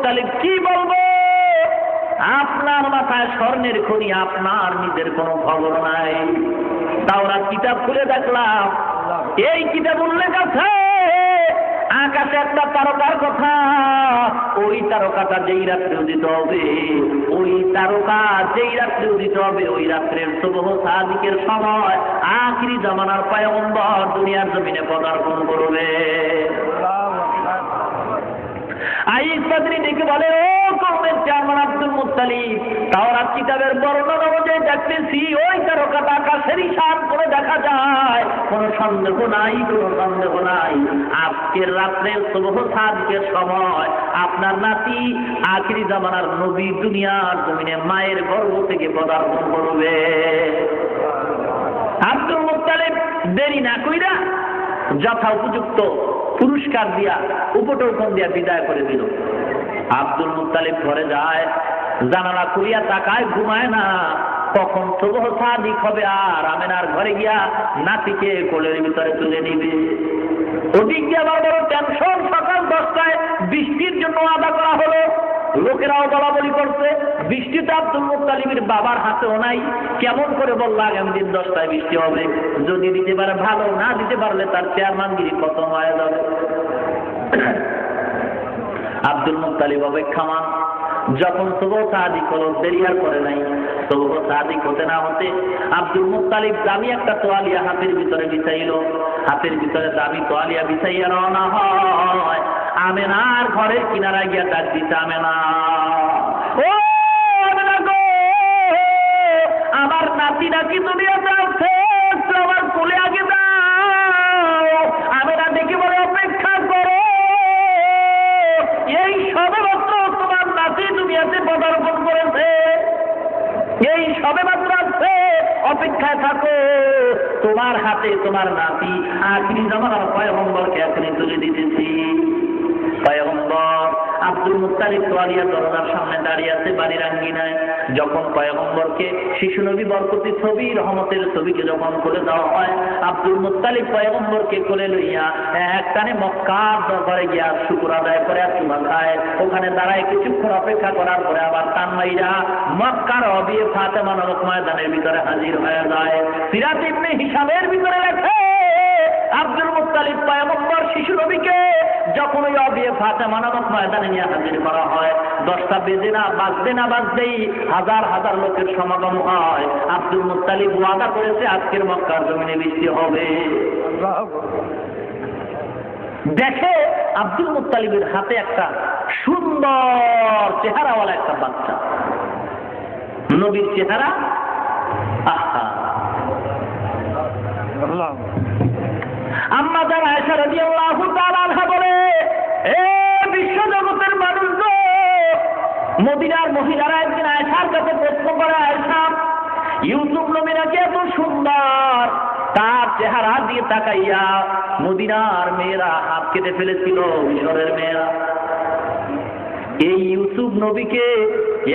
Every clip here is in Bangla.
মুত্তালিব কি বলবো? আপনার মাথায় স্বর্ণের খনি, আপনার নিজের কোনো খবর নাই। তাওরাত কিতাব খুলে দেখলাম, এই কিতাব উল্লেখ আছে আকাশে একটা তারকার কথা। ওই তারকাটা যেই রাত্রে উদিত হবে, ওই তারকা যেই রাত্রে উদিত হবে, ওই রাত্রের সুবহ সাদিকের সময় আখিরি জামানার পয়গম্বর দুনিয়ার জমিনে পদার্পণ করবে। আইস বদরি ডেকে বলে, ও কওমের চেয়ারম্যান আব্দুল মুত্তালিব, তাওরাত কিতাবের বর্ণনা অনুযায়ী দেখতেছি ওই তারকাটা আকাশেরই শান করে দেখা যায়। কোনো সন্দেহ নাই, কোনো সন্দেহ নাই। আজকের রাত্রের সুবহ সাদিকের সময় আপনার নাতি আখিরি জামানার নবী দুনিয়ার জমিনে মায়ের গর্ভ থেকে পদার্পণ করবে। আব্দুল মুত্তালিব দেরি না কইরা যথা উপযুক্ত পুরস্কার দিয়া উপটোকন দিয়া বিদায় করে দিল। আব্দুল মুত্তালিব ঘরে যায়, জানালা খুলিয়া তাকায়, ঘুমায় না। কখন সুবহ সাদিক হবে আর আমেনার ঘরে গিয়া নাতিকে কোলের ভিতরে তুলে নিবে। ওদিক দিয়ে আবার বড় টেনশন। সকাল 10টায় বৃষ্টির জন্য আদা করা হলো, লোকেরাও বলাবলি করছে। বৃষ্টিটা আব্দুল মুত্তালিবের বাবার হাতেও নাই। কেমন করে বলল আগামী দিন 10টায় বৃষ্টি হবে, যদি দিতে পারে ভালো, না দিতে পারলে তার চেয়ারম্যানগিরি খতম হয়ে যাবে। Abdul Muttalib অপেক্ষামান। যখন সুবহ সাদিক হলো, দেরি আর করে নাই। সুবহ সাদিক হতে না হতে আব্দুল মুত্তালিব দামি একটা তোয়ালিয়া হাতের ভিতরে বিছাইল। হাতের ভিতরে দামি তোয়ালিয়া বিছাইয়া রওনা হয়। আমেনার ঘরের কিনারায় গিয়া ডাক দিতে, আমেনা, ও আমেনা গো, আমার নাতি নাকি দুনিয়াতে আছে, আমার কোলে আগে দাও। আমেনা দেখে বলে, অপেক্ষা করো, এই সবেমাত্র তোমার নাতি দুনিয়াতে পদার্পণ করেছে, এই সবেমাত্র আছে, অপেক্ষায় থাকো। তোমার হাতে তোমার নাতি আখিরি জামানার পয়গম্বরকে এখনই তুলে দিতেছি। পয়গম্বর আব্দুল মুত্তালিব তোয়ালিয়া দরজার সামনে দাঁড়িয়ে আছে বাড়ির আঙ্গিনায়। যখন পয়গম্বরকে শিশু নবী বরকতি ছবি, রহমতের ছবিকে যখন কোলে দেওয়া হয়, আব্দুল মুত্তালিব পয়গম্বরকে কোলে লইয়া একটানে মক্কার দরবারে গিয়া শুকর আদায় করে চুমা খায়। ওখানে দাঁড়ায় কিছুক্ষণ অপেক্ষা করার পরে আবার টান মাইরা মক্কার অবিয়ে ফাতেমা নামক ময়দানের ভিতরে হাজির হয়ে যায়। সিরাত ইবনে হিশামের ভিতরে লেখে, আব্দুল মুত্তালিব পয়গম্বর শিশু নবীকে যখন ওই অবিয়ে ফাতেমা নামক ময়দানে নিয়ে হাজির করা হয়, 10টা বেজে না বাজতেই হাজার হাজার লোকের সমাগম হয়। আব্দুল মুত্তালিব ওয়াদা করেছে আজকের মক্কার জমিনে বৃষ্টি হবে। দেখে আব্দুল মুত্তালিবের হাতে একটা সুন্দর চেহারাওয়ালা একটা বাচ্চা, নবীর চেহারা। আহা, আম্মা জান আয়েশা রাদিয়াল্লাহু তাআলা আনহা বলে, এ বিশ্ব জগতের মানুষগণ, মদিনার মহিলারা একদিন আয়েশার কাছে প্রশ্ন করে, আয়েশা, ইউসুফ নবী নাকি এত সুন্দর, তার চেহারা দিয়ে তাকাইয়া মদিনার মেয়েরা হাত কেটে ফেলেছিল, মিশরের মেয়েরা। এই ইউসুফ নবীকে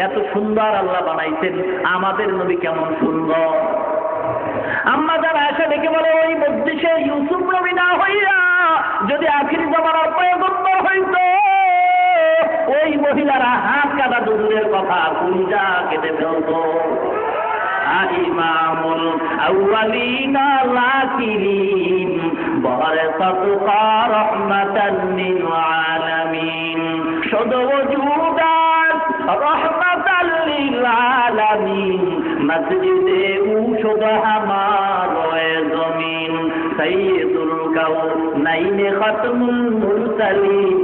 এত সুন্দর আল্লাহ বানাইছেন, আমাদের নবী কেমন সুন্দর। আম্মা জান আয়েশা ডেকে বলে, ওই মজলিসে ইউসুফ নবী না হইয়া যদি আখিরি জামানার পয়গম্বর হইত, ওই মহিলারা হাত কাটা দূরের কথা কুলিজা কেটে ফেলত। ইমামুল আউয়ালিনা লাকিরিন বারাকাতুকা রাহমাতাল লিল আলামিন, শুধু ওজুদাত রাহমাতাল লিল আলামিন, মসজিদে উশুদ হামারে জমিন, সাইয়্যিদুল কাউনাইন খাতমুল মুরসালিন,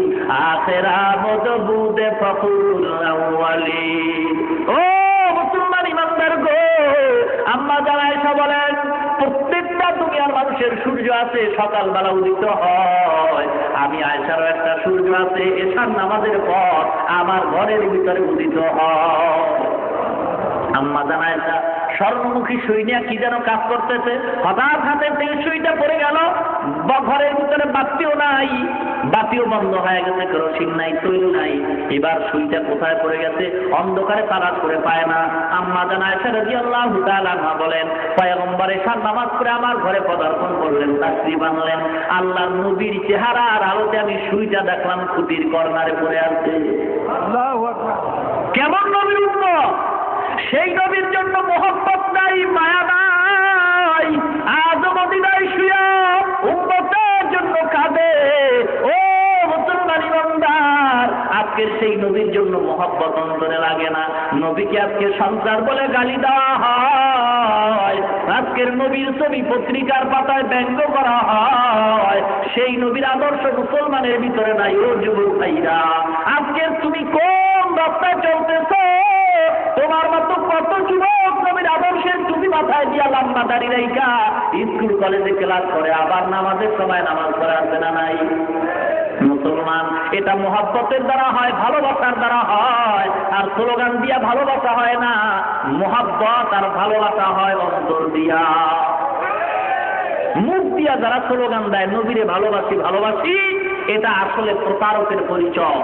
আখিরা মদবুদে ফখরুল আউয়ালিন। ও মুসলমান ইমানদার গো, আম্মা জান আয়েশা বলেন, প্রত্যেকটা দুনিয়ার মানুষের সূর্য আছে, সকালবেলা উদিত হয়। আমি আয়েশারও একটা সূর্য আছে, এশার নামাজের পর আমার ঘরের ভিতরে উদিত হয়। আম্মা জানায়সা স্বর্ণমুখী সুই নিয়ে কি যেন কাজ করতেছে, হঠাৎ হাতের থেকে সুইটা পড়ে গেল, ঘরের ভিতরে বাতিও নাই, বাতিও বন্ধ হয়ে গেছে, কেরোসিন নাই, তৈল নাই। এবার সুইটা কোথায় পড়ে গেছে অন্ধকারে তালাশ করে পায় না। আম্মা জানায়সা রাদিয়াল্লাহু তাআলা আনহা বলেন, পয়গম্বর এশার নামাজ পড়ে আমার ঘরে পদার্পণ করলেন, তাশরিফ আনলেন। আল্লাহর নবীর চেহারার আলোতে আমি সুইটা দেখলাম খুঁটির কর্নারে পড়ে আছে। আল্লাহু আকবার। কেমন নবীর উম্মত, সেই নবীর জন্য মহব্বত নাই, মায়া নাই, আজও মদিনায় শুয়া উম্মতের জন্য কাঁদে। ও মুসলমান ইমানদার, আজকের সেই নবীর জন্য মহব্বত অন্তরে লাগে না। নবীকে আজকে সন্ত্রাস বলে গালি দেওয়া হয়, আজকের নবীর ছবি পত্রিকার পাতায় ব্যঙ্গ করা হয়, সেই নবীর আদর্শ মুসলমানের ভিতরে নাই। ও যুবক ভাইরা, আজকের তুমি কোন রাস্তায় চলতেছ? তোমার মতো কত যুবক নবীর আদর্শের টুপি মাথায় দিয়া লম্বা দাড়ি রাইখা স্কুল কলেজে ক্লাস করে, আবার নামাজের সময় নামাজ পড়ে আছে না নাই? মুসলমান, এটা মহব্বতের দ্বারা হয়, ভালোবাসার দ্বারা হয়, আর স্লোগান দিয়া ভালোবাসা হয় না। মহব্বত আর ভালোবাসা হয় অন্তর দিয়া। মুখ দিয়া যারা স্লোগান দেয় নবীরে ভালোবাসি ভালোবাসি, এটা আসলে প্রতারকের পরিচয়।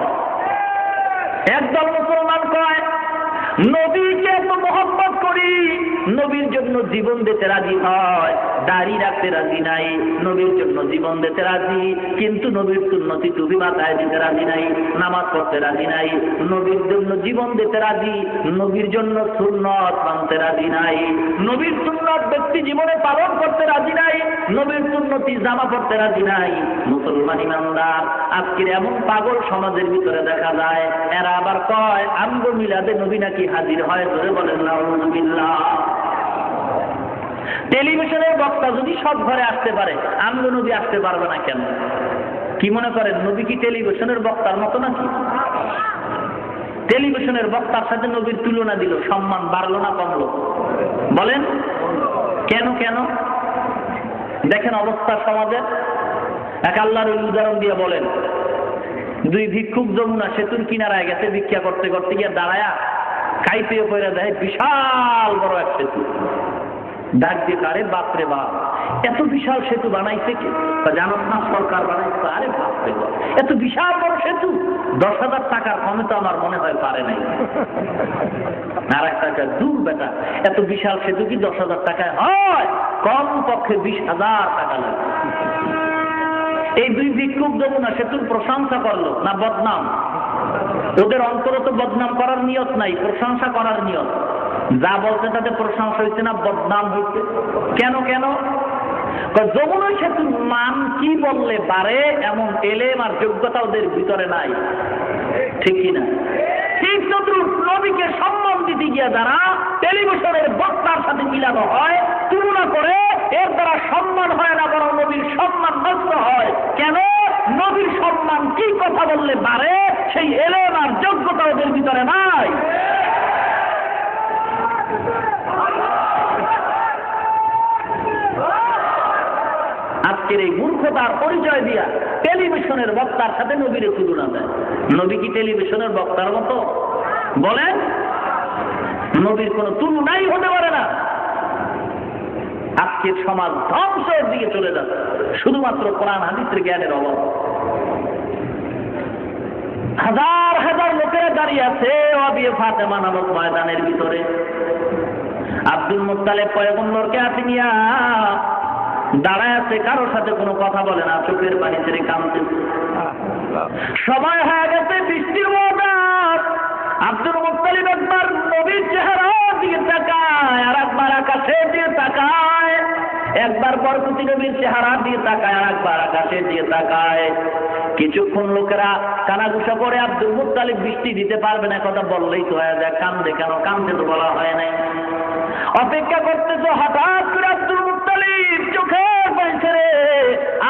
একদল মুসলমান কয় নবীকে এত মহব্বত করি, নবীর জন্য জীবন দিতে রাজি হয়, দাড়ি রাখতে রাজি নাই, নবীর জন্য জীবন দিতে রাজি, কিন্তু নবীর সুন্নতি টুপি মাথায় দিতে রাজি নাই, নামাজ পড়তে রাজি নাই, নবীর জন্য জীবন দিতে রাজি, নবীর জন্য সুন্নত মানতে রাজি নাই, নবীর সুন্নত ব্যক্তি জীবনে পালন করতে রাজি নাই, নবীর সুন্নতি জামা পড়তে রাজি নাই। মুসলমান ইমানদার, আজকের এমন পাগল সমাজের ভিতরে দেখা যায়, এরা আবার কয় আমগো মিলাদে নবী নাকি হাজির হয়। ধরে বলেন নাউযুবিল্লাহ। টেলিভিশনের বক্তা যদি সব ঘরে আসতে পারে, আমগো নবী আসতে পারবে না কেন? কি মনে করেন, নবী কি টেলিভিশনের বক্তার মতো নাকি? টেলিভিশনের বক্তার সাথে নবীর তুলনা দিল, সম্মান বাড়লো না কমলো? বলেন কেন? কেন দেখেন অবস্থা সমাজের। এক আল্লাহর উদাহরণ দিয়ে বলেন, দুই ভিক্ষুক যমুনা সেতুর কিনারায় গেছে, ভিক্ষা করতে করতে গিয়ে দাঁড়ায়া কাইপেয়ে পড়ে দেয় বিশাল বড় এক সেতু। ডাক দিয়ে আরে বাপরে বাপ, এত বিশাল সেতু বানাইছে কে? জানো না, সরকার বানাইছে। আরে বাপরে বাপ, এত বিশাল বড় সেতু 10,000 টাকার কমে তো আমার মনে হয় পারে নাই। আর একটা দূর বেটা, এত বিশাল সেতু কি 10,000 টাকায় হয়? কম পক্ষে 20,000 টাকা লাগে। এই দুই ভিক্ষুক যমুনা সেতুর প্রশংসা করলো না বদনাম? ওদের অন্তরে তো বদনাম করার নিয়ত নাই, প্রশংসা করার নিয়ত। যা বলছে তাতে প্রশংসা হয়েছে না বদনাম হয়েছে? কেন কেন? যমুনা সেতুর মান কি বললে বাড়ে এমন এলেম আর যোগ্যতা ওদের ভিতরে নাই, ঠিক কিনা? ঠিক তদ্রুপ নবীকে সম্মান দিতে গিয়া যারা টেলিভিশনের বক্তার সাথে মিলানো হয়, তুলনা করে, এর দ্বারা সম্মান হয় না, বরং নবীর সম্মান নষ্ট হয়। কেন? নবীর সম্মান কি কথা বললে বাড়ে সেই এলেম আর যোগ্যতা ওদের ভিতরে নাই। আজকের এই মূর্খতার পরিচয় দিয়া টেলিভিশনের বক্তার সাথে নবীর তুলনা দেয়। নবী কি টেলিভিশনের বক্তার মতো? বলেন, নবীর কোন তুলনাই হতে পারে না। আজকের সমাজ ধ্বংসের দিকে চলে যাচ্ছে শুধুমাত্র কোরআন হাদিসের জ্ঞানের অভাব। হাজার হাজার লোকেরা দাঁড়িয়ে আছে ওয়াবিয়ে ফাতেমা নামক ময়দানের ভিতরে। আব্দুল মুত্তালিব পয়গম্বরকে হাতে নিয়া দাঁড়ায় আছে, কারোর সাথে কোনো কথা বলে না, চোখের পানি ছেড়ে কাঁদছে। সময় হয়ে গেছে বৃষ্টির মৌসুম। আব্দুল মুত্তালিব একবার নবীর চেহারা দিয়ে তাকায়, আর একবার আকাশে দিয়ে তাকায়, একবার বরকতি নবীর চেহারা দিয়ে তাকায়, আর একবার আকাশে দিয়ে তাকায়। কিছুক্ষণ লোকেরা কানাঘুষা করে আব্দুল মুত্তালিব বৃষ্টি দিতে পারবে না কথা বললেই তো হয়ে যায়। কান্দে কেন? কান্দে তো বলা হয় নাই। অপেক্ষা করতেছ, হঠাৎ করে আব্দুল মুত্তালিব চোখের পানি ছেড়ে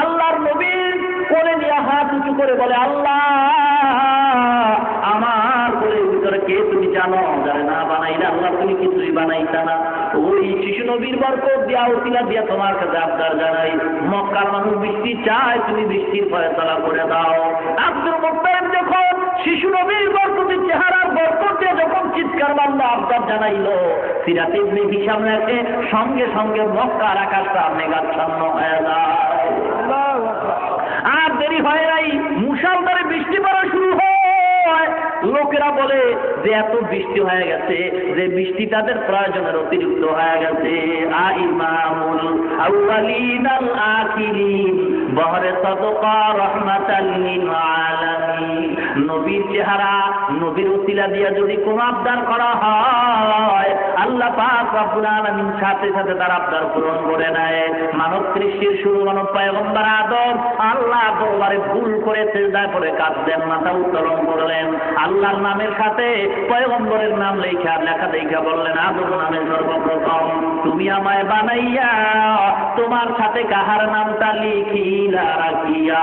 আল্লাহর নবীর কোলে নিয়ে হাত উঁচু করে বলে, আল্লাহ আমার কোলের ভিতরে কে তুমি জানো? জানে না, বানাইলে আল্লাহ তুমি কিছুই বানাইতা না। ওই শিশু নবীর বরকত দিয়া উসিলা দিয়া তোমার কাছে আবদার জানাই, মক্কার মানুষ বৃষ্টি চায়, তুমি বৃষ্টির ফয়সালা করে দাও। আব্দুল মুত্তালিব যখন শিশু নবীর বরকতের চেহারার বরকত দিয়ে যখন চিৎকার মারলো, আবদার জানাইলো, সিরাত ইবনে হিশাম লেখে সঙ্গে সঙ্গে মক্কার আকাশটা মেঘাচ্ছন্ন হয়ে যায়। আর দেরি হয় নাই, মুষলধারে বৃষ্টি পড়া শুরু হয়। লোকেরা বলে যে এত বৃষ্টি হয়ে গেছে যে বৃষ্টি তাদের প্রয়োজনের অতিরিক্ত হয়ে গেছে। ইমামুল আউয়ালিন আল আখিরিন বহরে সাদকা রাহমাতাল লিল আলামিন। নবীর চেহারা, নবীর ওসিলা দিয়া যদি কোনো আবদার করা হয়, আল্লাহ পাক রব্বুল আলামিন সাথে সাথে তার আবদার পূরণ করে নেয়। মানব সৃষ্টির শুরু মানব পয়গম্বর আদম আল্লাহ দরবারে ভুল করে সিজদা করে কাঁদলেন, মাথা উত্তোলন করলেন। আল্লাহর নামের সাথে পয়গম্বরের নাম লেখা দেখা বললেন, আদম নামে সর্বপ্রথম তুমি আমায় বানাইয়া তোমার সাথে কাহার নামটা লিখিলা রাখিয়া।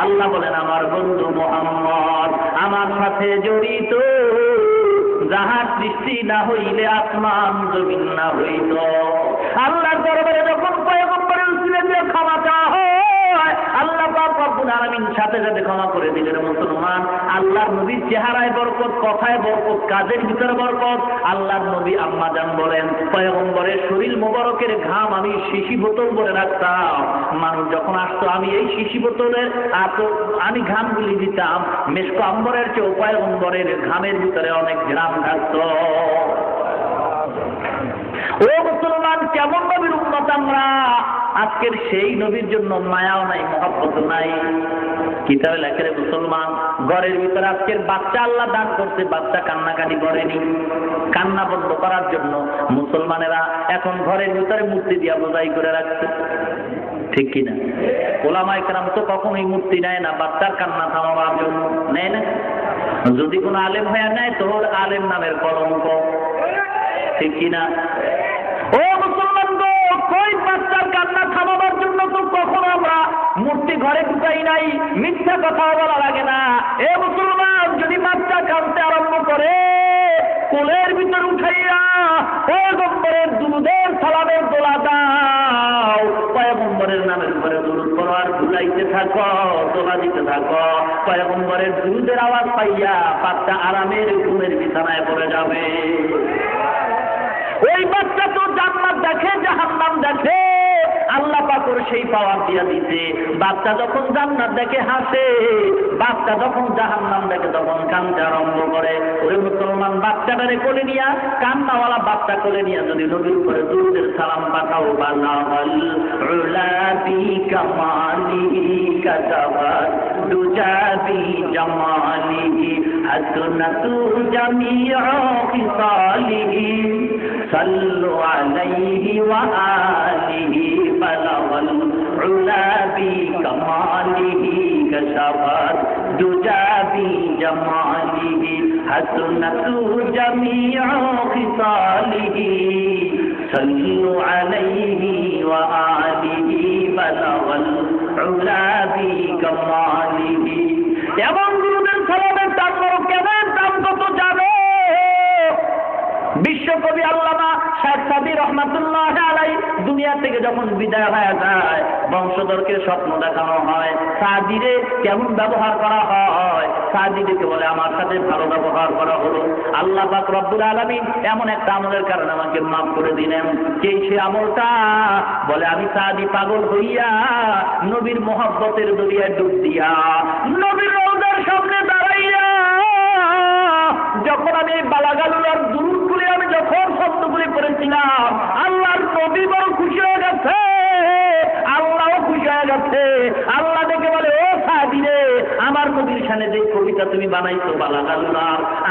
আল্লাহ বলেন আমার বন্ধু মুহাম্মদ আমার সাথে জড়িত, যাহার সৃষ্টি না হইলে আসমান জমিন না হইত। আল্লাহর দরবারে যখন পয়গম্বরের উসিলা দিয়ে ক্ষমা চাওয়া হয়, আল্লাহ পাক রব্বুল আলামিন সাথে সাথে ক্ষমা করে দিলেন। মুসলমান, আল্লাহর নবীর চেহারায় বরকত, কথায় বরকত, কাজের ভিতরে বরকত। আল্লাহর নবী আম্মা জান বলেন পয়গম্বরের শরীর মোবারকের ঘাম আমি শিশি বোতল ভরে রাখতাম। মানুষ যখন আসতো আমি এই শিশি বোতলের আমি ঘামগুলি দিতাম। মেশক আম্বরের চেয়ে পয়গম্বরের ঘামের ভিতরে অনেক ঘ্রাম থাকতো। ও মুসলমান, কেমন নবীর উম্মত আমরা! আজকের সেই নবীর জন্য মায়াও নাই, মহব্বত নাই। কিতাবে লেখে মুসলমান ঘরের ভিতরে আজকের বাচ্চা আল্লাহ দান করতে, বাচ্চা কান্নাকাটি করেনি। কান্না বন্ধ করার জন্য মুসলমানেরা এখন ঘরের ভিতরে মূর্তি দিয়া বোঝাই করে রাখছে, ঠিক কিনা? ওলামায়ে কেরাম তো কখনোই মূর্তি নেয় না বাচ্চার কান্না থামাবার জন্য, নেয় না। যদি কোনো আলেম হয়ে নেয় তো আলেম নামের কলঙ্ক, ঠিক কিনা? ও মুসলমান গো, কই বাচ্চার কান্না থামাবার জন্য তো কখনো আমরা মূর্তি ঘরে ঢুকাই নাই। মিথ্যা কথা বলা লাগে না। এ মুসলমান, যদি বাচ্চা কাঁদতে আরম্ভ করে কোলের ভিতর উঠাইয়া পয়গম্বরের দুরূদের সালামের দোলা দাও, পয়গম্বরের নামের উপরে দুরূদ পড়ো আর ভুলাইতে থাকো, দোলা দিতে থাকো। পয়গম্বরের দুরূদের আওয়াজ পাইয়া বাচ্চা আরামের ঘুমের বিছানায় পড়ে যাবে। ওই বাচ্চা তো জান্নাত দেখে, জাহান্নাম দেখে, আল্লাহ পাকের সেই পাওয়ার দিয়া দিতে। বাচ্চা যখন জান্নাত দেখে হাসে, বাচ্চা যখন জাহান্নাম দেখে তখন কাঁদতে আরম্ভ করে। ওই মুসলমান বাচ্চাটারে কোলে নিয়া, কান্নাওয়ালা বাচ্চা কোলে নিয়া যদি নবীর উপরে দুরূদের সালাম পাঠাও, বালাগাল উলা বি কামালিহি কাতাবাত দুজাবি জামালিহি হাসনাতু জামিউ খিসালিহি সাল্লু আলাইহি ওয়া আলিহি বালাগাল উলা বি কামালিহি কাতাবাত দুজাবি জামালিহি হাসনাতু জামিউ খিসালিহি সাল্লু আলাইহি ওয়া আলিহি বালাগাল উলা বি কামালিহি। এবং দুরূদের সালামের দাম কেমন, দাম কত যাবে? বিশ্বকবি আল্লামা শেখ সাদী রহমাতুল্লাহ আলাইহি দুনিয়া থেকে যখন বিদায় হয়ে যায়, বংশধরকে স্বপ্ন দেখানো হয়, সাদীরে কেমন ব্যবহার করা হয়। সাদীকে বলে আমার সাথে ভালো ব্যবহার করা হলো, আল্লাহ পাক রব্বুল আলামিন এমন একটা আমলের কারণে আমাকে মাফ করে দিলেন। যেই সে আমলটা, বলে আমি সাদী পাগল হইয়া নবীর মহব্বতের দরিয়ায় ডুব দিয়া নবীর রওজার সামনে দাঁড়াইয়া যখন আমি বালাগালুর দুরূদগুলি আমি যখন শব্দগুলি করেছিলাম, আল্লাহর নবী বড় খুশি হয়ে গেছে, আল্লাহও খুশি হয়ে গেছে। আল্লাহ দেখে বলে, ও সাদী রে, আমার নবীর সামনে যে কবিতা তুমি বানাইছো বালাগালুর,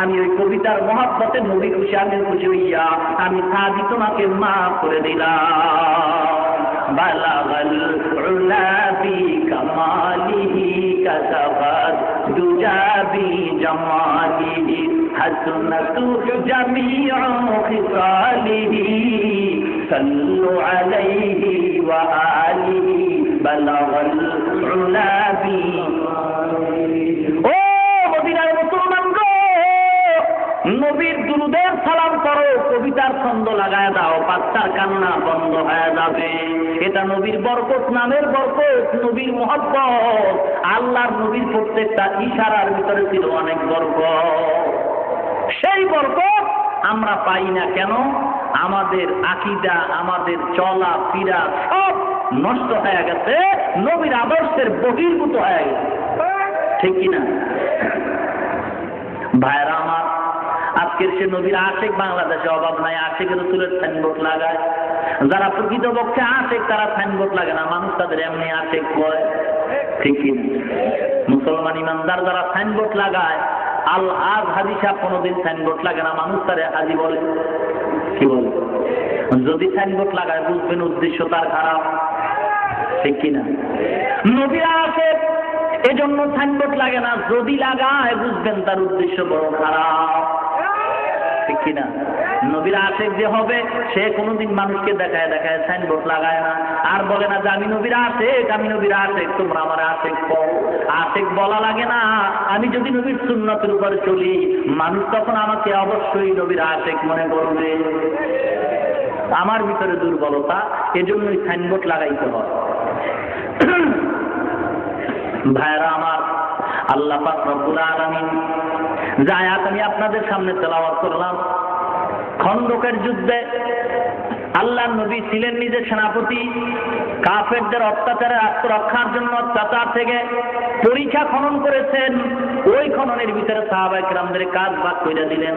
আমি ওই কবিতার মহব্বতে নবী খুশি, আমি খুশি হইয়া আমি সাদী তোমাকে মাফ করে দিলাম। বালাগাল উলা বি কামালিহি কাতাবাত দুজাবি জামালিহি হাসনাতু জামিউ খিসালিহি সাল্লু আলাইহি ওয়া আলিহি বালাগাল উলা বি। ও মদিনার মুসলমান গো, নবীর দুরূদের সালাম করো, কবিতার ছন্দ লাগায় দাও, বাচ্চার কান্না বন্ধ হয়ে যাবে। এটা নবীর বরকত, নামের বরকত, নবীর মহব্বত। আল্লাহর নবীর প্রত্যেকটা ইশারার ভিতরে ছিল অনেক বরকত। সেই বরকত আমরা পাই না কেন? আমাদের আকীদা, আমাদের চলা ফিরা সব নষ্ট হয়ে গেছে, নবীর আদর্শের বহির্ভূত হয়ে গেছে। ঠিক কিনা ভাইরা আমার? আজকের সে নবীর আশেক বাংলাদেশে অভাব নাই, আশেক রাসূলের সাইনবোর্ড লাগায়। যারা প্রকৃতপক্ষে আশেক তারা সাইনবোর্ড লাগে না, মানুষ তাদের এমনি আশেক বলে। ঠিক কিনা? মুসলমান ইমানদার যারা সাইনবোর্ড লাগায়, আল হাজ হাজি সাহেব কোনোদিন সাইনবোর্ড লাগে না, মানুষ তারে হাজি বলে। কি বলে? যদি সাইনবোর্ড লাগায় বুঝবেন উদ্দেশ্য তার খারাপ। ঠিক কিনা? নবীর আশেক এজন্য সাইনবোর্ড লাগে না, যদি লাগায় বুঝবেন তার উদ্দেশ্য বড় খারাপ। ঠিক কিনা? নবীর আশেক যে হবে সে কোনোদিন মানুষকে দেখায় দেখায় সাইনবোর্ড লাগায় না, আর বলে না যে আমি নবীর আশেক, আমি নবীর আশেক, তোমরা আমার আশেক কও। আশেক বলা লাগে না। আমি যদি নবীর সুন্নতের উপরে চলি, মানুষ তখন আমাকে অবশ্যই নবীর আশেক মনে করবে। আমার ভিতরে দুর্বলতা, এজন্যই সাইনবোর্ড লাগাইতে হয়। ভাইরা আমার, আল্লাহ পাক রব্বুল আলামিন যে আয়াত আমি আপনাদের সামনে তেলাওয়াত করলাম, খন্দকের যুদ্ধে আল্লাহর নবী ছিলেন নিজে সেনাপতি, কাফেরদের অত্যাচারে আত্মরক্ষার জন্য অত্যাচার থেকে পরীক্ষা খনন করেছেন। ওই খননের ভিতরে সাহাবায়ে কেরামদের কাজ ভাগ করে দিলেন।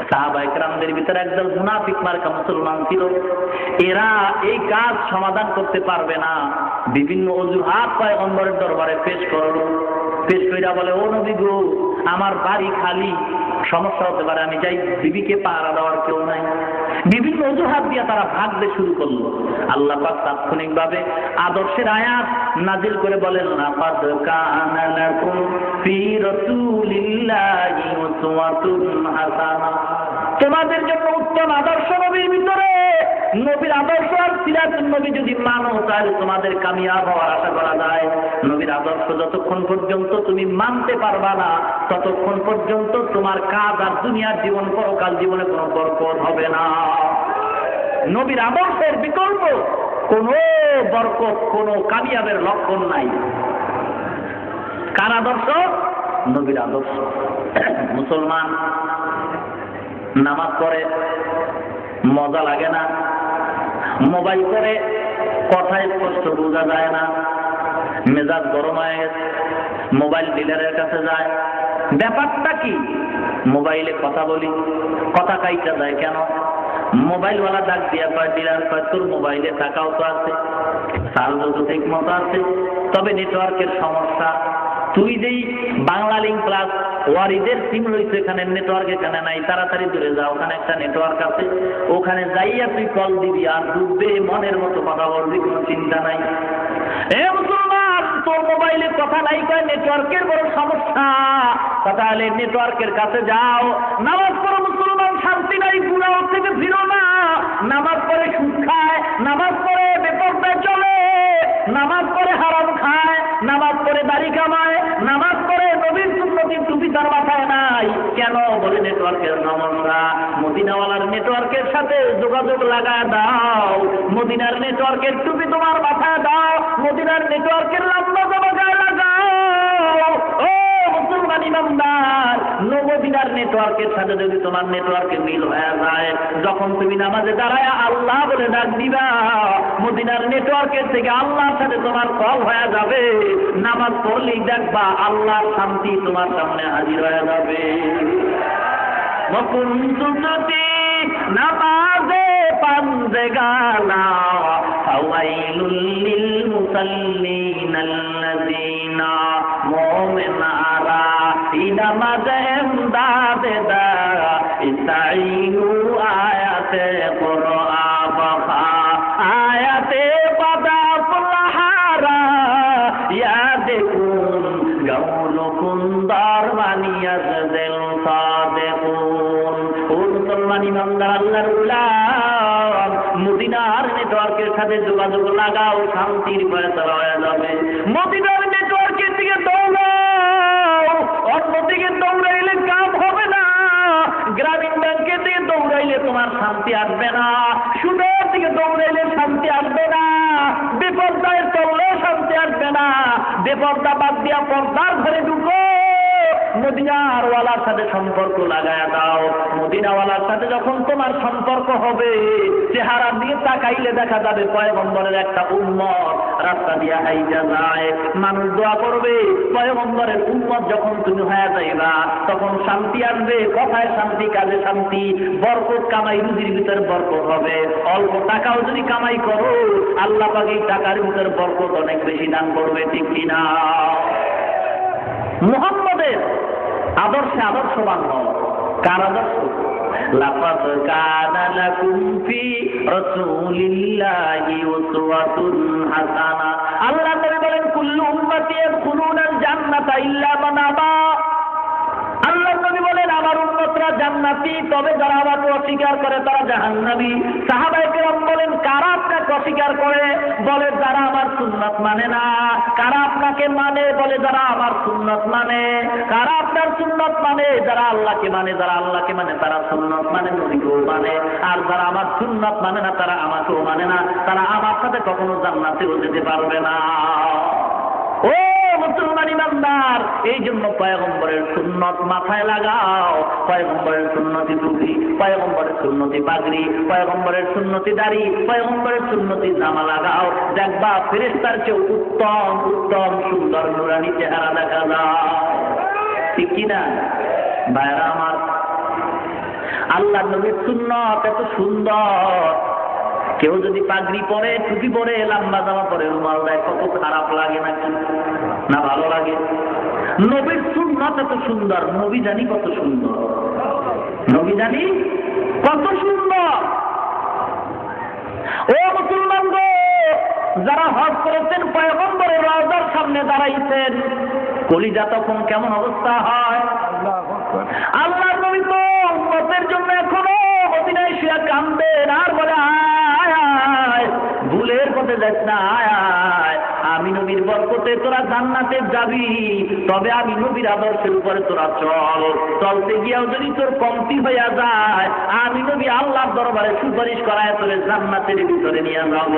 সাহাবায়ে কেরামদের ভিতরে একদল মুনাফিক মার্কা মুসলমান ছিল, এরা এই কাজ সমাধান করতে পারবে না, বিভিন্ন অজুহাত পয়গম্বরের দরবারে পেশ করলো। পেশ কইরা বলে, ও নবী গো, আমার বাড়ি খালি, সমস্যা হতে পারে, আমি চাই বিবিকে পাহারা দেওয়ার কেউ নাই। বিভিন্ন অজুহাত দিয়ে তারা ভাগতে শুরু করলো। আল্লাহ পাক তাৎক্ষণিকভাবে আদর্শের আয়াত নাজিল করে বলেন, লাকাদ কানা লাকুম ফী রাসূলিল্লাহি উসওয়াতুন হাসানাহ, তোমাদের জন্য উত্তম আদর্শ নবীর ভিতরে। নবীর আদর্শ আর সিরাতুন নবী যদি মানো, তাহলে তোমাদের কামিয়াব হওয়ার আশা করা যায়। নবীর আদর্শ যতক্ষণ পর্যন্ত তুমি মানতে পারবা না, ততক্ষণ পর্যন্ত তোমার কাজ আর দুনিয়ার জীবন পরকাল জীবনে কোনো বরকত হবে না। নবীর আদর্শের বিকল্প কোনো বরকত, কোনো কামিয়াবের লক্ষণ নাই। কার আদর্শ? নবীর আদর্শ। মুসলমান নামাজ পড়ে, মজা লাগে না, মোবাইল করে কথা স্পষ্ট বোঝা যায় না, মেজাজ গরম হয়ে গেছে, মোবাইল ডিলারের কাছে যায়। ব্যাপারটা কি? মোবাইলে কথা বলি, কথা কাইটা যায় কেন? মোবাইলওয়ালা ডাক দিয়া কয়, ডিলার কয়, তোর মোবাইলে টাকাও তো আছে, চার্জও তো ঠিক মতো আছে, তবে নেটওয়ার্কের সমস্যা। তুই যেই বাংলা লিঙ্ক প্লাস ওয়ারিদের সিম রয়েছে, এখানে নেটওয়ার্ক এখানে নাই, তাড়াতাড়ি দূরে যা, ওখানে একটা নেটওয়ার্ক আছে, ওখানে যাইয়া তুই কল দিবি, আর ডুববে মনের মতো কথা বলবি, কোনো চিন্তা নাই। এ মুসলমান, তোর মোবাইলে কথা নাই কয়, নেটওয়ার্কের বড় সমস্যা, তাহলে নেটওয়ার্কের কাছে যাও, নামাজ পড়ো। মুসলমান শান্তি নাই, গুনাহ থেকে ফিরো না। নামাজ পড়ে সুদ খায়, নামাজ পড়ে বেপরদায় চলে, নামাজ পড়ে হারাম খায়, নামাজ পড়ে দাড়ি কামায়, নামাজ পড়ে নবীর সুন্নতির টুপি তার মাথায় নাই। কেন? বলে নেটওয়ার্কের সমস্যা। মদিনাওয়ালার নেটওয়ার্কের সাথে যোগাযোগ লাগায় দাও, মদিনার নেটওয়ার্কের টুপি তোমার মাথায় দাও, মদিনার নেটওয়ার্কের লম্বা জামায় লাগাও। ও মুসলমান ইমানদার, মদিনার নেটওয়ার্কের সাথে যদি তোমার নেটওয়ার্কে মিল হয়ে যায়, যখন তুমি নামাজে দাঁড়ায় আল্লাহ বলে ডাক দিবা, মদিনার নেটওয়ার্কের থেকে আল্লাহর সাথে তোমার কল হয়ে যাবে। নামাজ পড়লেই দেখবা আল্লাহর শান্তি তোমার সামনে হাজির হয়ে যাবে। নামাজে পান্দেগানা ফাওয়াইলুল লিল মুসাল্লিন আল্লাযিনা মুমিনারা নামাজে এমদাদে দা ইস্তাইনু আয়াতে কুরআন বাখা আয়াতে বাদা ফুলহারা ইয়াদকুন গাউলুকুন দারমানিয়াজেল সাদেকুন। ও মুসলমান ইমানদার, আল্লাহর গোলাম, মদিনার নেটওয়ার্কের সাথে যোগাযোগ লাগাও, শান্তির ফয়সালা হয়ে যাবে। মদিনার নেটওয়ার্কের দিকে দৌড়াও, অন্যদিকে দৌড়াইলে কাজ হবে না। গ্রামীণ ব্যাংকের দিকে দৌড়াইলে তোমার শান্তি আসবে না, সুদের দিকে দৌড়াইলে শান্তি আসবে না, বেপরদায় চললেও শান্তি আসবে না। বেপরদা বাদ দিয়া পর্দার ঘরে ঢুকো, মদিনার পাহাড়ওয়ালার সাথে সম্পর্ক লাগায়া দাও, মদিনাওয়ালার সাথে যখন তোমার সম্পর্ক হবে, চেহারা দিয়ে তাকাইলে দেখা যাবে পয়গম্বরের একটা উম্মত রাস্তা দিয়ে হাইজা যায়। মানুষ দোয়া করবে, পয়গম্বরের উম্মত যখন তুমি হয়ে যাইবা তখন শান্তি আসবে, কথায় শান্তি, কাজে শান্তি, বরকত কামাই, রুজির ভিতরে বরকত হবে। অল্প টাকাও যদি কামাই করো, আল্লাহ পাক এই টাকার ভিতরে বরকত অনেক বেশি দান করবে, ঠিক কিনা? মুহাম্মদের আদর্শে আদর্শবান হও। কার আদর্শ? লাকাদ কানা লাকুম ফি রাসূলিল্লাহি উসওয়াতুন হাসানাহ। আল্লাহ নবী বলেন, কুল্লু উম্মতি ইয়াদখুলুনাল জান্নাতা ইল্লা মান আবা। আল্লাহ নবী বলেন, আমার উম্মতরা জান্নাতি, তবে যারা আমাকে অস্বীকার করে তারা জাহান্নামী। সাহাবায়ে কেরাম বলেন, কারা আপনাকে অস্বীকার করে? বলে, যারা আমার সুন্নাত মানে না। কারা আপনাকে মানে? বলে, যারা আমার সুন্নাত মানে। কারা আপনার সুন্নাত মানে? যারা আল্লাহকে মানে। যারা আল্লাহকে মানে তারা সুন্নাত মানে, নবীকেও মানে। আর যারা আমার সুন্নাত মানে না তারা আমাকেও মানে না, তারা আমার সাথে কখনো জান্নাতেও যেতে পারবে না। ও মুসলমান ইমানদার, এই জন্য পয়গম্বরের সুন্নত মাথায় লাগাও। পয়গম্বরের সুন্নতি টুপি, পয়গম্বরের সুন্নতি পাগড়ি, পয়গম্বরের সুন্নতি দাড়ি, পয়গম্বরের সুন্নতি জামা লাগাও। দেখবা ফেরেশতার চেয়ে উত্তম উত্তম সুন্দর নুরানি চেহারা দেখা যায়, ঠিক কিনা? ভাইরা আমার, আল্লাহ নবীর সুন্নত এত সুন্দর, কেউ যদি পাগড়ি পরে, টুপি পরে, লম্বা জামা পরে, রুমাল দেয়, কত খারাপ লাগে নাকি? না ভালো লাগে? নবীর সুন্নাত এত সুন্দর, নবী জানি কত সুন্দর, নবী জানি কত সুন্দর। ও মুসলমান গো, যারা হজ করেছেন, পয়গম্বরের রওজার সামনে দাঁড়াইছেন, কলিজা তখন কেমন অবস্থা হয়? আল্লাহর নবী তো উম্মতের জন্য এখনো মদিনায় শুয়ে কাঁদবেন আর বলে, আয় আয়, ভুলের পথে যাস না, আয় আয়, আমি নবীর বরকতে তোরা জান্নাতে যাবি, তবে আমি নবীর আদর্শের উপরে তোরা চল। চলতে গিয়েও যদি তোর কমতি হইয়া যায়, আমি নবী আল্লাহর দরবারে সুপারিশ করায় তোরে জান্নাতের ভিতরে নিয়ে যাব।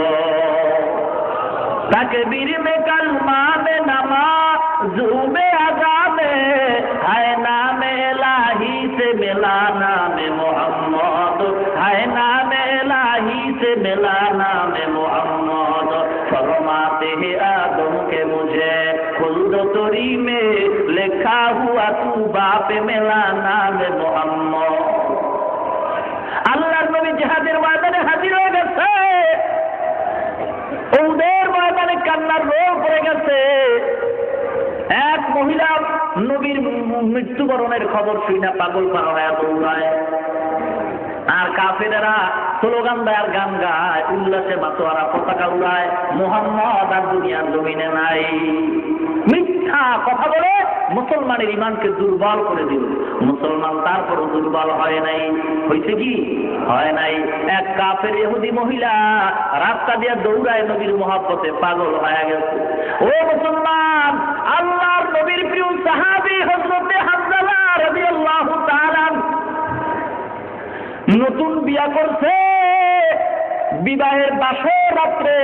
তাকবীর মে কালমা মে নামাজু মে আযানে হায় নামে ইলাহি সে মিলা নামে মুহাম্মদ, হায় নামে ইলাহি সে মিলা নামে মুহাম্মদ। फरमाते हैं आदम के मुझे खुल्द तोरी में लिखा हुआ तू बाप मिला नाम मुहम्मद। আল্লাহর নবী জিহাদের ময়দানে হাজির হয়ে গেছে, ওদের ময়দানে কান্নার রোল পড়ে গেছে। এক মহিলা নবীর মৃত্যুবরণের খবর শুনে পাগল পারা হয়ে দৌড়ায়, আর কাফেরেরা স্লোগান দেয় আর গান গায়, উল্লাসে মাতোয়ারা পতাকা উড়ায়, মুহাম্মদ আর দুনিয়ার জমিনে নাই। মিথ্যা কথা বলে মুসলমানের ইমানকে দুর্বল করে দিল। মুসলমান তারপরও দুর্বল হয় নাই। হয়েছে কি? হয় নাই। এক কাফের ইহুদি মহিলা রাস্তা দিয়ে দৌড়ায় নবীর মহব্বতে পাগল হয়ে গেছে। ও মুসলমান, আল্লাহর নবীর প্রিয় সাহাবী হযরতে হামজা রাদিয়াল্লাহু তাআলা নতুন বিয়া করছে, বিবাহের বাসর রাত্রে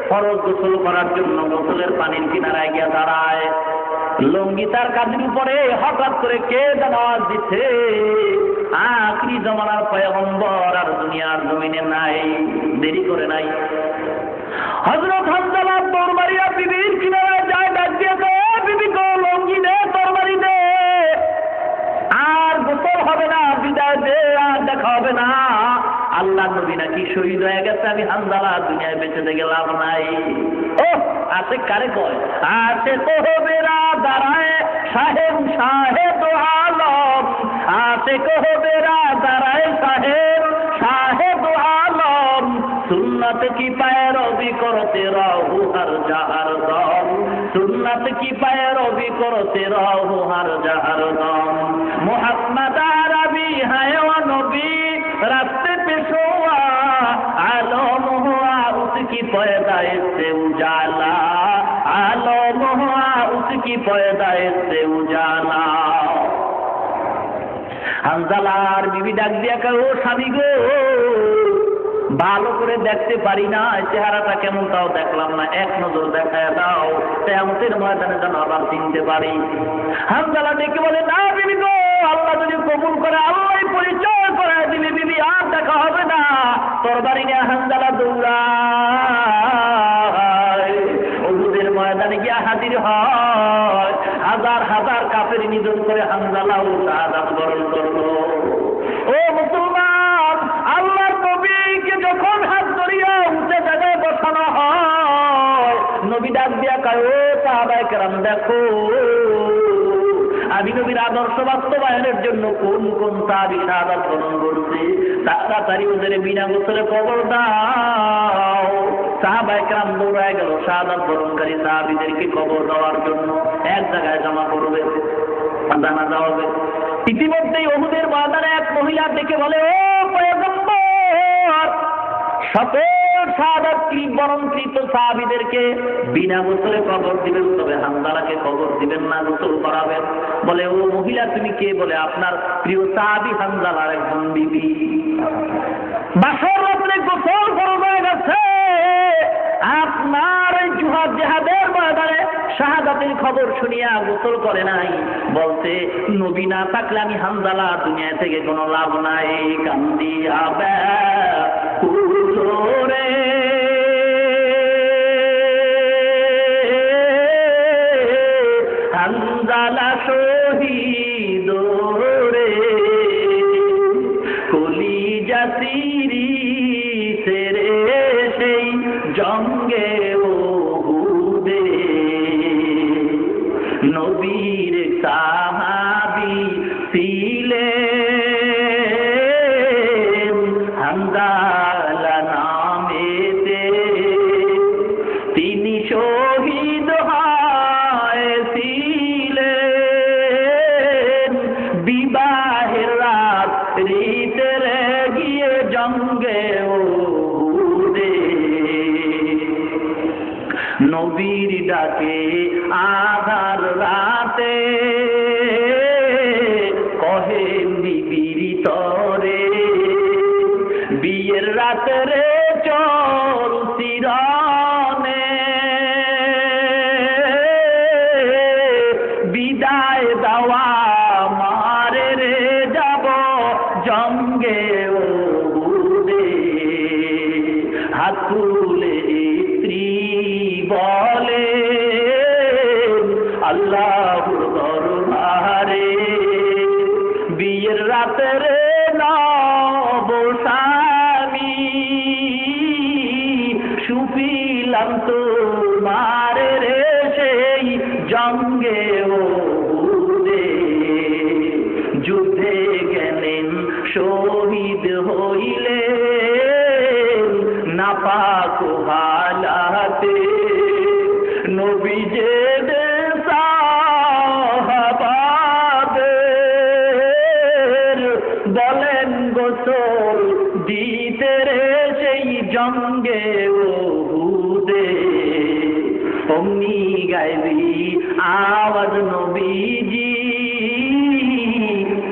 ফরজ গোসল করার জন্য গোসলের পানির কিনারায় গিয়ে দাঁড়ায়। লঙ্গি তার কাঁধের উপরে হঠাৎ করে কে যেন আওয়াজ দিচ্ছে, আখিরি জমানার পয়গম্বর আর দুনিয়ার জমিনে নাই। দেরি করে নাই, হযরত হামজা দৌড় মারিয়া বিবির কিনারায় যায়, ডাক দিয়ে কয়, বিবি গো, লঙ্গি দে, তরবারি দে, আর গোসল হবে না, বিদায় দে, আর দেখা হবে না। আল্লাহ নবী নাকি শহীদ হয়ে গেছে, আমি হামজালা দুনিয়ায় বেঁচে থেকে লাভ নাই। ও আছে কারে কয়, আছে তো বেরা দাঁড়ায় সাহেব সাহেব আলম, আছে কহ বেরা দাঁড়ায় সাহেব সাহেব আলম, সুন্নত কি पैरवी करते रहो हर जहर दम, सुन्नत की पैरवी करते रहो हर जहर दम। मोहम्मद अरबी है वो नबी रास्ते पे सोआ, आलम हुआ उसकी पैदाइश से उजाला, आलम हुआ उसकी पैदाइश से उजाला। হানজালার বিবি ডাক দিয়া কয়, ও স্বামী গো, ভালো করে দেখতে পারি না, চেহারাটা কেমন তাও দেখলাম না, এক নজর দেখায় দাও, কিয়ামতের ময়দানে যেন আবার চিনতে পারি। হানজালা ডেকে বলে, না বিবি গো, করে নিধন করে হামজালাও শাহাদাত বরণ করলো। ও মুসলমান, আল্লাহর নবীকে যখন হাত ধরিয়া উঁচে জায়গায় বসানো হয়, নবী ডাক দিয়া কয়, ও সাহাবায়ে কেরাম দেখো, আমি নবীর আদর্শ বাস্তবায়নের জন্য কোন কোন সাহাবী শাহাদাত বরণ করছে, তাড়াতাড়ি ওদের বিনা গোসলে কবর দাও। সাহাবায়ে কেরাম দৌড়ায় গেল শাহাদাত বরণকারী সাহাবীদেরকে কবর দেওয়ার জন্য, এক জায়গায় জমা করবে, জানাজা হবে। ইতিমধ্যেই উহুদের ময়দানে এক মহিলা ডেকে বলে, ও পয়গম্বর, সকল শাহাদাত বরণকৃত সাহাবীদেরকে বিনা গোসলে কবর দিবেন, তবে হামজালাকে কবর দিবেন না, গোসল করাবেন। বলে, ও মহিলা তুমি কে? বলে, আপনার প্রিয় সাহাবী হামজালার একজন বিবি। বাসর রাত্রে গোসল ফরজ হয়ে গেছে, আপনার এই জিহাদের ময়দানে শাহাদাতের খবর শুনিয়া গোসল করে নাই, বলতে নবী না থাকলে আমি হামজালা দুনিয়া থেকে কোনো লাভ নাই। কান্দিয়া রে হামজালা শহীদ রে, কলিজা সিরিছে রে সেই জঙ্গে ওহুদে, নবীর সাহাবী ছিলেন হামজালা নামেতে, তিনি শহীদ হয়েছিলেন বিবাহের রাত্রিতে গিয়ে জঙ্গে ওহুদে। নবীর ডাকে আধার রাতে কহেন বিবির তরে, বিয়ের রাতে রে চল শিরনে, বিদায় দেওয়া মারে রে যাব জঙ্গে ওহুদে। হাত তুলে স্ত্রী বলে, আল্লাহর দরবারে বিয়ের রাতে রে নব স্বামী, সুফিলাম তোমার রে সেই জঙ্গে ওহুদে। যুদ্ধে গেলেন শহীদ হইলেন নাপাক হালাতে, নবী যে সাহাবাদের বলেন গোসল দিতে রে সেই জঙ্গে ওহুদে। অমনি গাইবি আওয়াজ নবীজি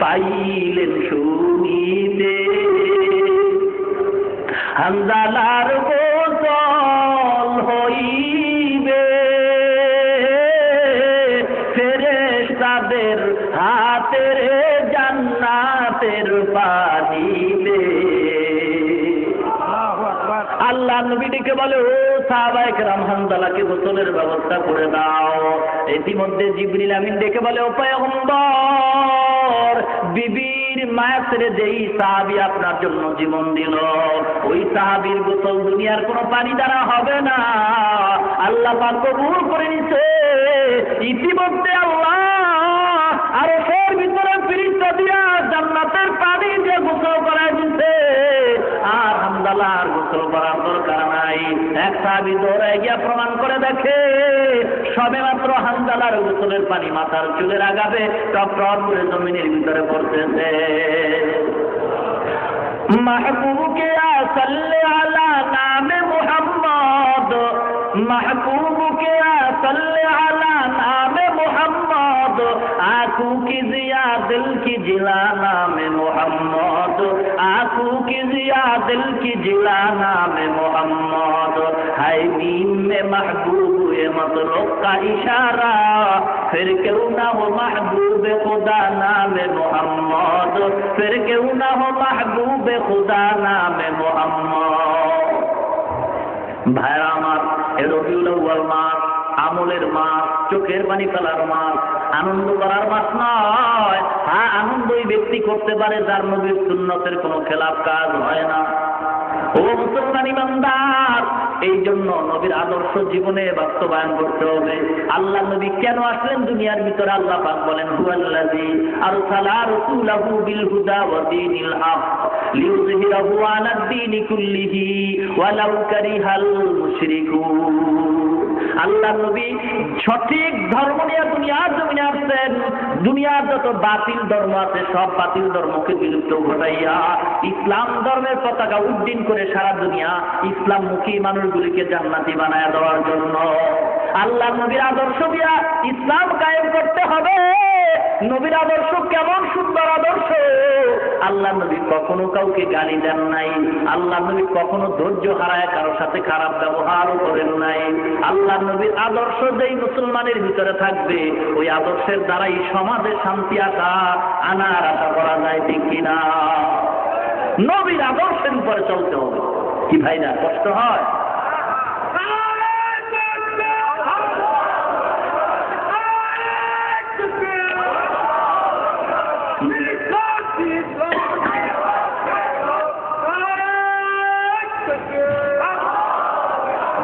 পাইলেন শুনিতে, হামজালার গোসল হইবে ফেরেশতাদের হাতের জান্নাতের পানিতে। আল্লাহ নবী ডেকে বলে, ও সাহাবায়ে কেরাম হামজালাকে গোসলের ব্যবস্থা করে দাও। ইতিমধ্যে জিবরিল আমিন ডেকে বলে, ও পয়গম্বর, বিবির মায়া ছেড়ে যেই সাহাবী আপনার জন্য জীবন দিল, ওই সাহাবীর গোসল দুনিয়ার কোনো পানি দ্বারা হবে না, আল্লাহ পাক কবুল করে নিছে। ইতিমধ্যে আল্লাহ আরশের ভিতরে ফেরেশতা দিয়া জান্নাতের পানি দিয়ে গোসল করায় দিছে, আর হামজালার গোসল করার দরকার নাই। এক সাহাবী দৌড়ায় গিয়া প্রমাণ করে দেখে, সবে মাত্র হামজালার গোসলের পানি মাথার চুলের আগাবে টপ টপ করে জমিনের ভিতরে পড়তেছে। महबूब के सल्ले अला नाम मुहम्मद, महबूब के सल्ले अला नाम मुहम्मद, आंखों की जिया दिल की जिला नाम मुहम्मद, आंखों की जिया दिल की जिला नाम मुहम्मद, है मीम में महबूब ये मतलब का इशारा, फिर क्यों ना हो महबूब खुदा नाम मुहम्मद, फिर क्यों ना हो महबूब खुदा नाम मुहम्मद। ভাইরা আমার, এ রবিউল আউয়াল মাস, আমলের মাস, চোখের পানি ফেলার মাস। আনন্দ করার মাস নয়। হ্যাঁ, আনন্দ ওই ব্যক্তি করতে পারে যার নবীর সুন্নতের কোনো খেলাফ কাজ হয় না। ও মুসলমান ইমানদার, এই জন্য নবীর আদর্শ জীবনে বাস্তবায়ন করতে হবে। আল্লাহ নবী কেন আসলেন দুনিয়ার ভিতরে? আল্লাহ পাক বলেন, হুয়াল্লাযী আরসালা রাসূলাহু বিল হুদা ওয়া দীনিল হক লিইয়ুযহিরাহু আলাদ দীনি কুল্লিহি ওয়ালাউ কারিহাল মুশরিকুন। আল্লাহ নবী সঠিক ধর্ম নিয়ে দুনিয়ার জমিনে আসছেন। দুনিয়ার যত বাতিল ধর্ম আছে সব বাতিল ধর্মকে বিলুপ্ত ঘটাইয়া ইসলাম ধর্মের পতাকা উড্ডীন করে সারা দুনিয়া ইসলামমুখী মানুষগুলিকে জান্নাতি বানায় দেওয়ার জন্য আল্লাহ নবীর আদর্শ দিয়া ইসলাম কায়েম করতে হবে। নবীর আদর্শ কেমন সুন্দর আদর্শ! আল্লাহ নবী কখনো কাউকে গালি দেন নাই। আল্লাহ নবী কখনো ধৈর্য হারায় কারোর সাথে খারাপ ব্যবহারও করেন নাই। আল্লাহ নবীর আদর্শ যেই মুসলমানের ভিতরে থাকবে, ওই আদর্শের দ্বারাই সমাজে শান্তি আনার আশা করা যায়, ঠিক কিনা? নবীর আদর্শের উপরে চলতে হবে। কি ভাই না কষ্ট হয়?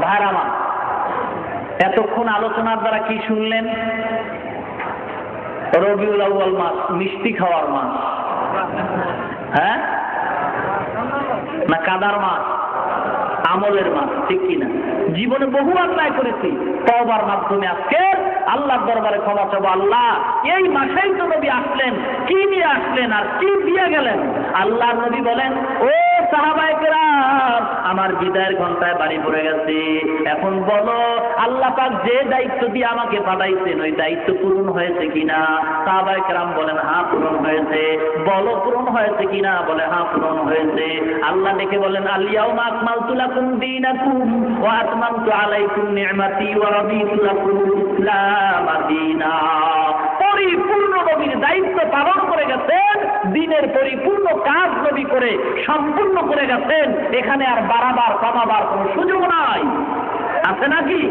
ভাইরামা, এতক্ষণ আলোচনার দ্বারা কি শুনলেন? রবিউল আউয়াল মাস, মিষ্টি খাওয়ার মাস, হ্যাঁ না কাদার মাস, আমলের মাস, ঠিক কিনা? জীবনে বহু অন্যায় করেছি, তওবার মাধ্যমে আজকে আল্লাহর দরবারে ক্ষমা চাবো। আল্লাহ, এই মাসেই তো নবী আসলেন, কি নিয়ে আসলেন আর কি দিয়ে গেলেন? আল্লাহ নবী বলেন, ও সাহাবায়ে কেরাম, আমার বিদায়ের ঘন্টায় বাড়ি পড়ে গেছে। এখন বলো, আল্লাহ পাক যে দায়িত্ব দিয়ে আমাকে পাঠাইছেন ওই দায়িত্ব পূরণ হয়েছে কিনা? সাহাবায়ে কেরাম বলেন, হ্যাঁ পূরণ হয়েছে। বলো পূরণ হয়েছে কিনা? বলে, হ্যাঁ পূরণ হয়েছে। আল্লাহ ডেকে বলেন, আল ইয়াউমা আকমালতু লাকুম দীনাকুম ওয়া আতমামতু আলাইকুম নি'মাতি ওয়া রাদিতু লাকুমুল ইসলাম দীনা। পরিপূর্ণ নবীর দায়িত্ব পালন করে গেছেন, দিনের পরিপূর্ণ কাজ নবী করে সম্পূর্ণ করে গেছেন। এখানে আর বাড়াবার কমাবার কোন সুযোগ নাই, আছে নাকি?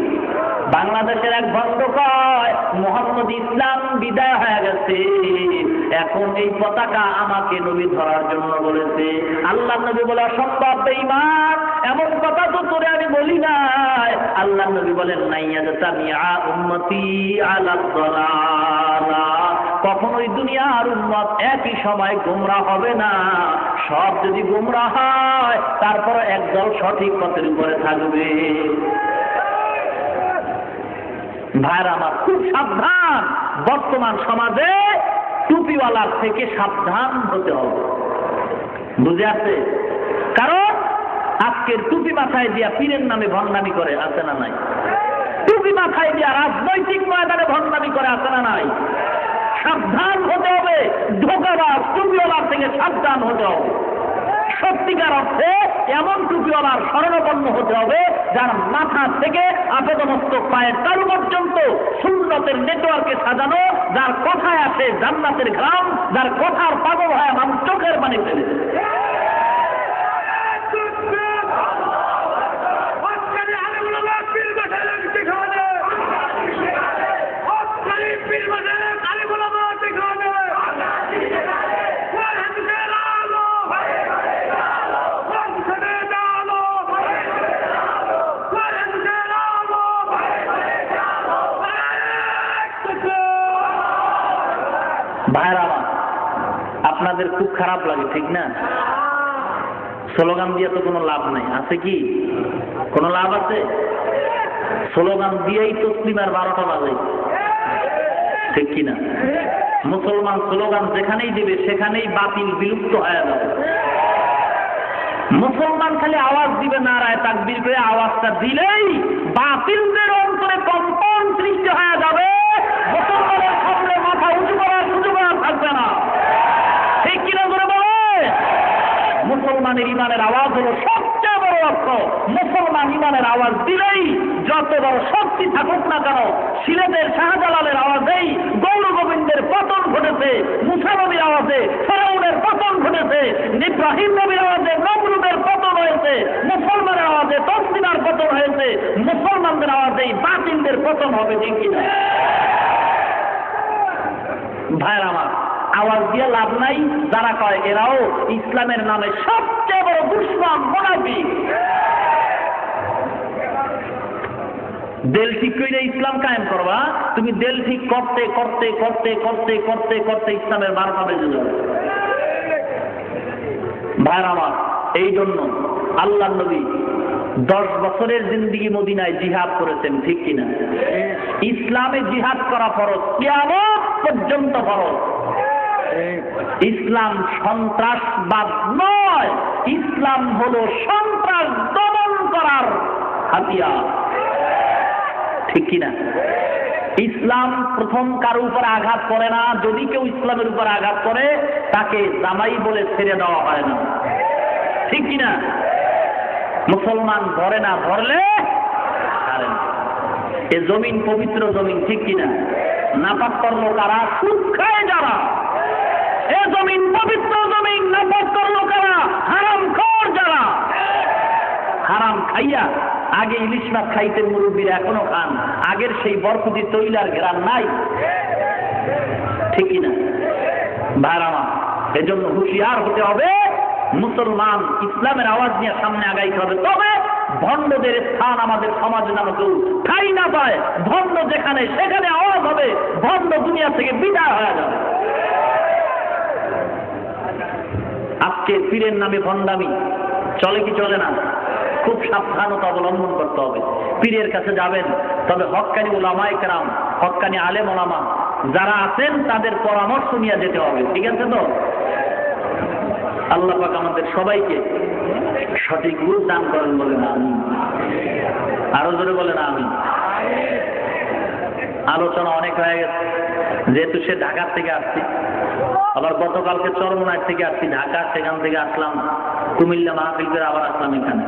বাংলাদেশের এক ভক্ত কয়, মোহাম্মদ ইসলাম বিদায় হয়ে গেছে, এখন এই পতাকা আমাকে নবী ধরার জন্য বলেছে। আল্লাহ নবী বলে, অসম্ভব বেঈমান, এমন কথা তো তোরে আমি বলি নাই। আল্লাহ নবী বলেন, নাইয়াজতামিআ উম্মতি আলা দালালা, কখনোই দুনিয়ার উম্মত একই সময় গোমরাহ হবে না। সব যদি গোমরাহ হয়, তারপর একদল সঠিক পথের উপরে থাকবে। ভাইরা আমার, খুব সাবধান। বর্তমান সমাজে টুপিওয়ালার থেকে সাবধান হতে হবে, বুঝে আছে? কারণ আজকের টুপি মাথায় দিয়া পীরের নামে ভণ্ডামি করে, আছে না নাই? টুপি মাথায় দিয়া রাজনৈতিক ময়দানে ভণ্ডামি করে, আছে না নাই? সাবধান হতে হবে। ধোঁকাবাজ টুপিওয়ালার থেকে সাবধান হতে হবে। সত্যিকার অর্থে এমন টুপিওয়ালার শরণাপন্ন হতে হবে যার মাথা থেকে আপাদমস্তক পায়ের তালু পর্যন্ত সুন্নতের নেটওয়ার্কে সাজানো, যার কথায় আসে জান্নাতের ঘ্রাণ, যার কথার পাগল হয় মানুষ চোখের পানি ফেলে। ভাইরা, আপনাদের খুব খারাপ লাগে, ঠিক না? স্লোগান দিয়ে তো কোনো লাভ নাই, আছে কি? কোনো লাভ আছে? স্লোগান দিয়েই তসলিমার 12টা বাজে, ঠিক কিনা? মুসলমান স্লোগান যেখানেই দিবে সেখানেই বাতিল বিলুপ্ত হয়ে যাবে। মুসলমান খালি আওয়াজ দিবে, নারায়ে তাকবীর করে আওয়াজটা দিলেই বাতিলদের অন্তরে কম্পন সৃষ্টি হয়ে যাবে। মুসলমানের সামনে মাথা উঁচু করার সুযোগ আর থাকবে না, ঠিক কিনা করে বলে? মুসলমানের ইমানের আওয়াজ হলো সবচেয়ে বড় অস্ত্র। মুসলমান ইমানের আওয়াজ দিলেই যত বড় শক্তি থাকুক না কেন, সিলেটের শাহজালালের আওয়াজেই গৌর গোবিন্দের পতন ঘটেছে, মুসা নবীর আওয়াজে ফেরাউনের পতন ঘটেছে, ইব্রাহিম নবীর আওয়াজে নমরুদের পতন হয়েছে, মুসলমানের আওয়াজে তসলিমার পতন হয়েছে, মুসলমানদের আওয়াজেই বাতিলদের পতন হবে, ঠিক কিনা? ভাইয়ের আমার, আওয়াজ দিয়ে লাভ নাই। যারা কয় এরাও ইসলামের নামে সবচেয়ে বড় দুশমন মুনাফিক। দিল ঠিক কইলে ইসলাম কায়েম করবা, তুমি দিল ঠিক করতে করতে করতে করতে করতে করতে ইসলামের 12টা বেজে যাবে। ভাইয়ের আমার, এই জন্য আল্লাহর নবী 10 বছরের জিন্দেগি মদিনায় জিহাদ করেছেন, ঠিক কিনা? ইসলামে জিহাদ করা ফরজ, কিয়ামত পর্যন্ত ফরজ। ইসলাম সন্ত্রাসবাদ নয়, ইসলাম হলো সন্ত্রাস দমন করার হাতিয়ার, ঠিক কিনা? ইসলাম প্রথম কারো উপর আঘাত করে না। যদি কেউ ইসলামের উপর আঘাত করে তাকে জামাই বলে ছেড়ে দেওয়া হয় না, ঠিক কিনা? মুসলমান ধরে না, ধরলে ছাড়ে না। এ জমিন পবিত্র জমিন, ঠিক কিনা? নাপাক করলো কারা? সুদ খায় যারা। এ জমিন পবিত্র জমিন, নাপাক করলো কারা? হারাম খোর যারা। হারাম খাইয়া আগে ইলিশ মাছ খাইতেন মুরব্বীরা, এখনো খান। আগের সেই বরকুতি তৈলার ঘেরান নাই, ঠিক কিনা? ভাইরামা, এজন্য হুঁশিয়ার হতে হবে। মুসলমান ইসলামের আওয়াজ নিয়ে সামনে আগাইতে হবে। তবে ভণ্ডদের স্থান আমাদের সমাজে যেন কেউ ঠাই না পায়। ভণ্ড যেখানে, সেখানে আওয়াজ হবে, ভণ্ড দুনিয়া থেকে বিদায় হয়ে যাবে। আজকে পীরের নামে ভণ্ডামি চলে কি চলে না? খুব সাবধানতা অবলম্বন করতে হবে। পীরের কাছে যাবেন, তবে হক্কানি উলামায়ে কেরাম, হক্কানি আলেম ওলামা যারা আছেন তাদের পরামর্শ নিয়ে যেতে হবে, ঠিক আছে তো? আল্লাহ পাক আমাদের সবাইকে সঠিক রূপ দান করেন, বলেন আমিন। আরো জোরে বলেন আমিন। আলোচনা অনেক হয়ে গেছে, যেহেতু সে ঢাকার থেকে আসছি, আবার গতকালকে চরমনায় থেকে আসছি ঢাকা, সেখান থেকে আসলাম কুমিল্লা মাহফিল করে, আবার আসলাম এখানে।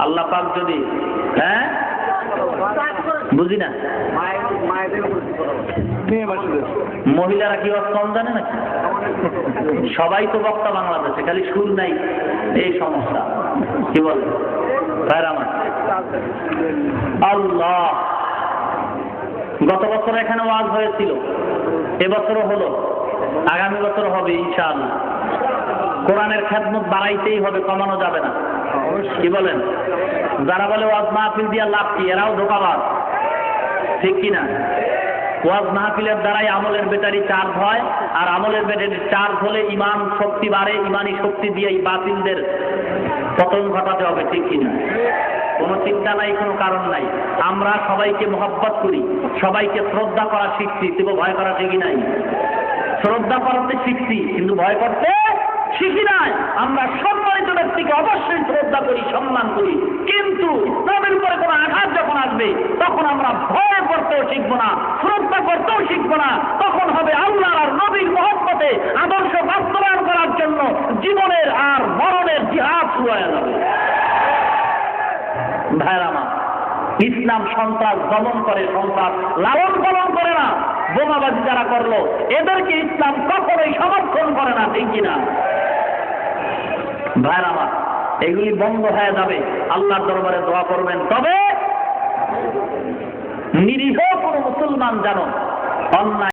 আল্লাহ পাক যদি, হ্যাঁ বুঝি না, মহিলারা কি কম জানে নাকি? সবাই তো বক্তা বাংলাদেশে, খালি সুর নাই, এই সমস্যা। কি বলে আল্লাহ? গত বছর এখানে ওয়াজ হয়েছিল, এবছরও হলো, আগামী বছর হবে ইনশাআল্লাহ। কোরআনের খেদমত বাড়াইতেই হবে, কমানো যাবে না, কি বলেন? যারা বলে ওয়াজ মাহফিল দিয়া লাভ কি, এরাও ধোঁকাবাজ, ঠিক কিনা? ওয়াজ মাহফিলের দ্বারাই আমলের ব্যাটারি চার্জ হয়, আর আমলের ব্যাটারি চার্জ হলে ইমান শক্তি বাড়ে। ইমানি শক্তি দিয়ে এই বাতিলদের পতন ঘটাতে হবে, ঠিক কিনা? কোনো চিন্তা নাই, কোনো কারণ নাই। আমরা সবাইকে মহব্বত করি, সবাইকে শ্রদ্ধা করা শিখছি, তবু ভয় করা শিখি নাই। শ্রদ্ধা করতে শিখছি, কিন্তু ভয় করতে শিখি নাই। আমরা সম্মানিত ব্যক্তিকে অবশ্যই শ্রদ্ধা করি, সম্মান করি, কিন্তু ইসলামের উপরে কোনো আঘাত যখন আসবে তখন আমরা ভয় করতেও শিখবো না, শ্রদ্ধা করতেও শিখবো না। তখন হবে আল্লাহ আর নবীর মহব্বতে আদর্শ বাস্তবায়ন করার জন্য জীবনের আর মরণের জিহাদ শুরু হয়ে যাবে। ভাইরা আমার, ইসলাম সন্ত্রাস দমন করে, সন্ত্রাস লালন পালন করে না। বোমাবাজি যারা করলো, এদেরকে ইসলাম কখনোই সমর্থন করে না, ঠিক কিনা? ভাইরা আমার, এগুলি বন্ধ হয়ে যাবে। আল্লাহর দরবারে দোয়া করবেন। তবে নিরীহ কোনো মুসলমান যেন অন্যায়